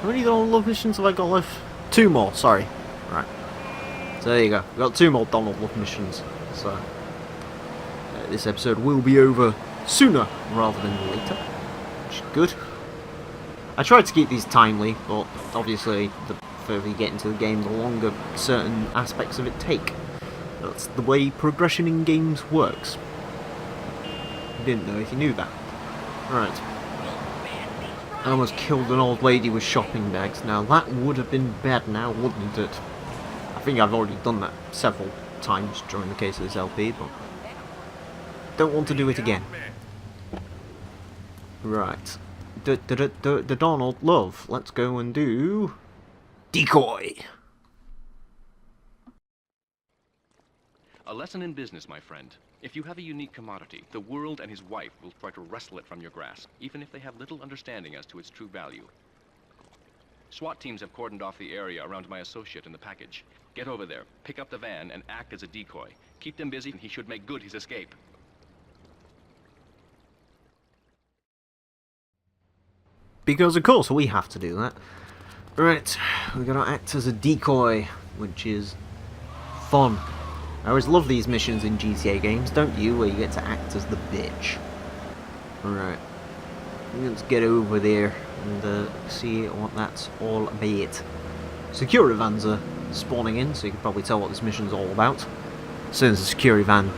How many Donald Love missions have I got left? 2 more, sorry. Right. So there you go. We've got 2 more Donald Love missions. So this episode will be over sooner rather than later, which is good. I tried to keep these timely, but obviously the further you get into the game, the longer certain aspects of it take. That's the way progression in games works. Didn't know if you knew that. Right. I almost killed an old lady with shopping bags. Now that would have been bad now, wouldn't it? I think I've already done that several times during the case of this LP, but don't want to do it again. Right. The Donald Love. Let's go and do decoy. A lesson in business, my friend. If you have a unique commodity, the world and his wife will try to wrestle it from your grasp, even if they have little understanding as to its true value. SWAT teams have cordoned off the area around my associate in the package. Get over there, pick up the van, and act as a decoy. Keep them busy, and he should make good his escape. Because of course we have to do that. Right, we're gonna act as a decoy, which is fun. I always love these missions in GTA games, don't you, where you get to act as the bitch. Right, let's get over there and see what that's all about. Security vans are spawning in, so you can probably tell what this mission's all about. As soon as the security van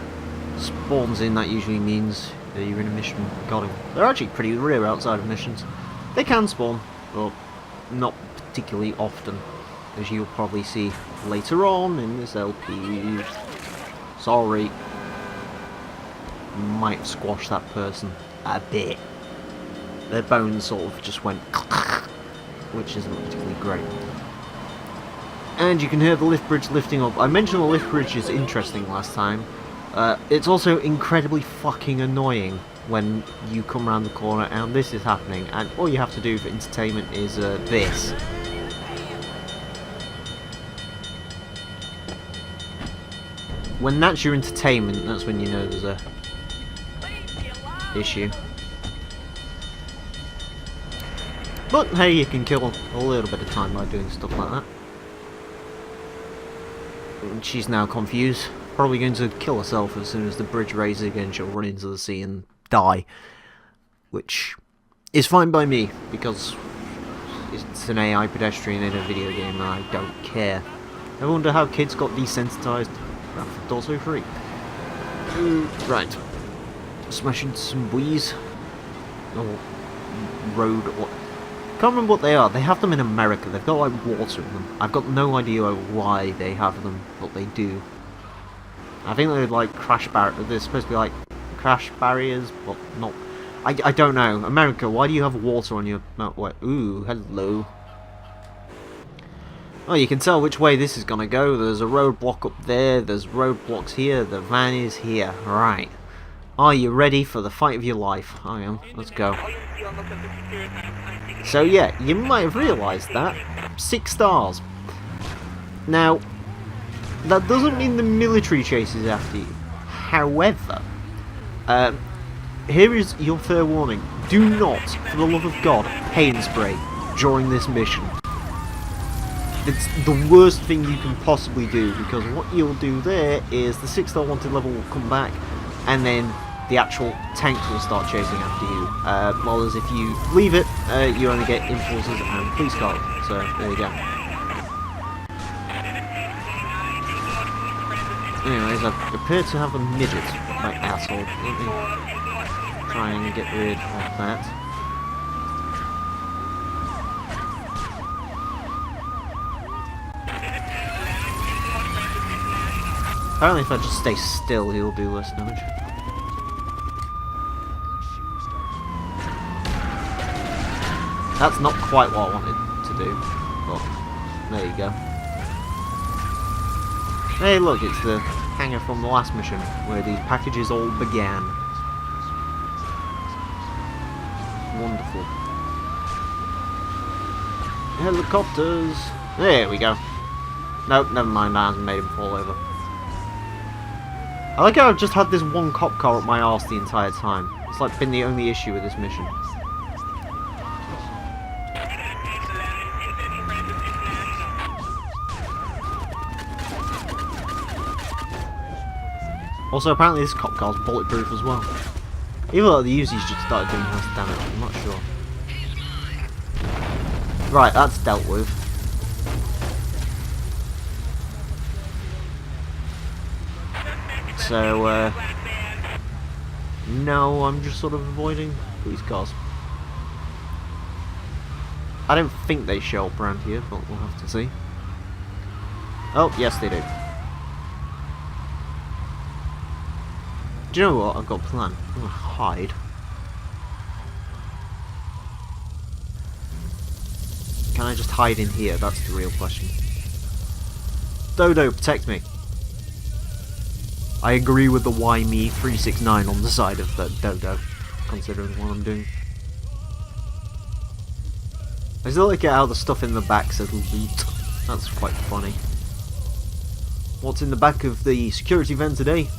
spawns in, that usually means you're in a mission. Got him. They're actually pretty rare outside of missions. They can spawn, but not particularly often, as you'll probably see later on in this LP. Sorry. Might squash that person a bit. Their bones sort of just went which isn't particularly great. And you can hear the lift bridge lifting up. I mentioned the lift bridge is interesting last time. It's also incredibly fucking annoying when you come around the corner and this is happening, and all you have to do for entertainment is this. When that's your entertainment, that's when you know there's a issue. But hey, you can kill a little bit of time by doing stuff like that. And she's now confused. Probably going to kill herself as soon as the bridge raises again. She'll run into the sea and die. Which is fine by me, because it's an AI pedestrian in a video game and I don't care. I wonder how kids got desensitized. Grand Theft Auto 3. Right. Smash into some buoys. Or road. Or can't remember what they are. They have them in America. They've got like water in them. I've got no idea why they have them, but they do. I think they're like crash barriers. They're supposed to be like crash barriers, but not. I don't know. America, why do you have water on your motorway? Ooh, hello. Oh, you can tell which way this is gonna go. There's a roadblock up there. There's roadblocks here. The van is here. Right. Are you ready for the fight of your life? I am. Let's go. So yeah, you might have realised that. 6 stars. Now, that doesn't mean the military chases after you. However, here is your fair warning. Do not, for the love of God, paint spray during this mission. It's the worst thing you can possibly do, because what you'll do there is the 6-star wanted level will come back, and then the actual tank will start chasing after you. While as if you leave it, you only get enforcers and police cars. So there you go. Anyways, I appear to have a midget, like asshole. Let me try and get rid of that. Apparently if I just stay still, he'll do less damage. That's not quite what I wanted to do, but there you go. Hey look, it's the hangar from the last mission, where these packages all began. Wonderful. Helicopters! There we go. Nope, never mind, I haven't made him fall over. I like how I've just had this one cop car up my arse the entire time. It's like been the only issue with this mission. Also, apparently this cop car's bulletproof as well. Even though the Uzis just started doing less damage, I'm not sure. Right, that's dealt with. So, no, I'm just sort of avoiding police cars. I don't think they show up around here, but we'll have to see. Oh, yes they do. Do you know what? I've got a plan. I'm gonna hide. Can I just hide in here? That's the real question. Dodo, protect me. I agree with the why me 369 on the side of the Dodo, considering what I'm doing. I still like how the stuff in the back says loot. That's quite funny. What's in the back of the security van today?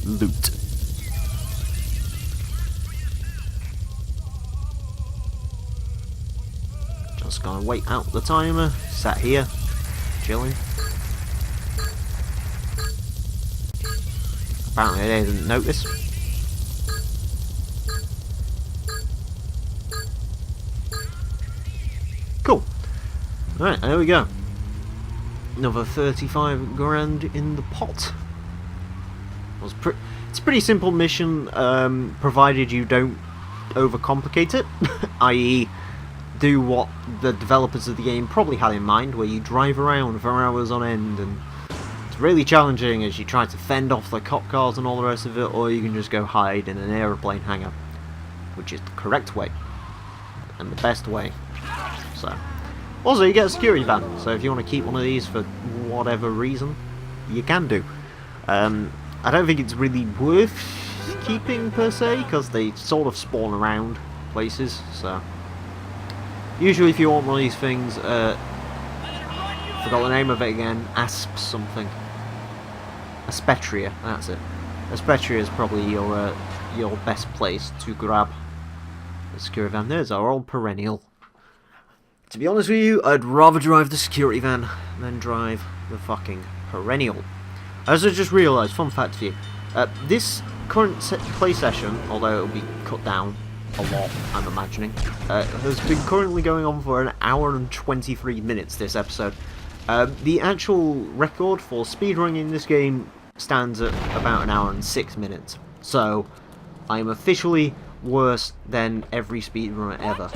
Loot. Just gonna wait out the timer, sat here, chilling. Apparently they didn't notice. Cool. Alright, there we go. Another 35 grand in the pot. It's a pretty simple mission, provided you don't overcomplicate it. I.e., do what the developers of the game probably had in mind, where you drive around for hours on end, and it's really challenging as you try to fend off the cop cars and all the rest of it, or you can just go hide in an aeroplane hangar, which is the correct way, and the best way. So, also you get a security van, so if you want to keep one of these for whatever reason, you can do. I don't think it's really worth keeping per se, because they sort of spawn around places, so usually if you want one of these things, forgot the name of it again, Asp something. Aspetria, that's it. Aspetria is probably your best place to grab the security van. There's our old perennial. To be honest with you, I'd rather drive the security van than drive the fucking perennial. As I just realised, fun fact for you, this current play session, although it'll be cut down a lot, I'm imagining, has been currently going on for an hour and 23 minutes, this episode. The actual record for speedrunning in this game stands at about an hour and 6 minutes. So, I'm officially worse than every speedrunner ever.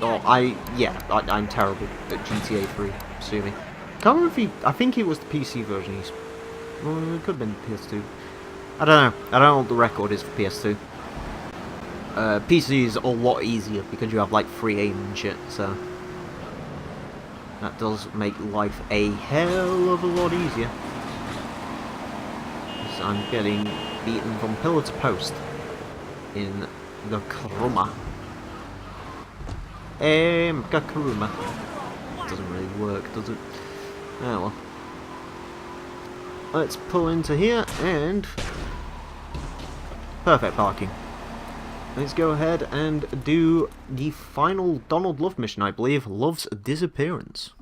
I'm terrible at GTA 3, assuming. Can't remember if I think it was the PC version. Well, it could have been PS2. I don't know. I don't know what the record is for PS2. PC is a lot easier because you have like free aim and shit, so that does make life a hell of a lot easier. So I'm getting beaten from pillar to post in the Karuma. Karuma. Doesn't really work, does it? Oh well. Let's pull into here and perfect parking. Let's go ahead and do the final Donald Love mission, I believe, Love's Disappearance.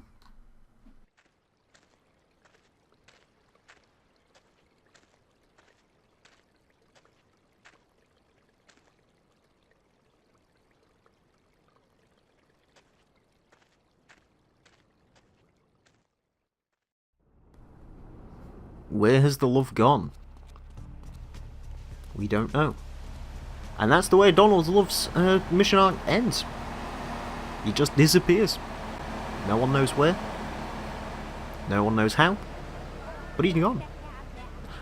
Where has the love gone? We don't know. And that's the way Donald Love's mission arc ends. He just disappears. No one knows where. No one knows how. But he's gone.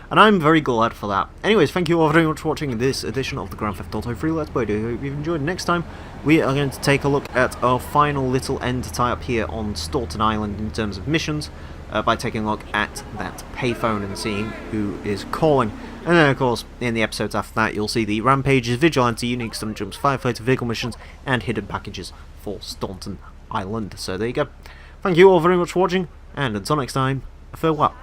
And I'm very glad for that. Anyways, thank you all very much for watching this edition of the Grand Theft Auto 3 Let's Play. I hope you've enjoyed. Next time, we are going to take a look at our final little end to tie up here on Staunton Island in terms of missions, by taking a look at that payphone and seeing who is calling. And then, of course, in the episodes after that, you'll see the Rampages, Vigilante, Unique Stunt Jumps, Firefighter Vehicle Missions, and Hidden Packages for Staunton Island. So there you go. Thank you all very much for watching, and until next time, farewell.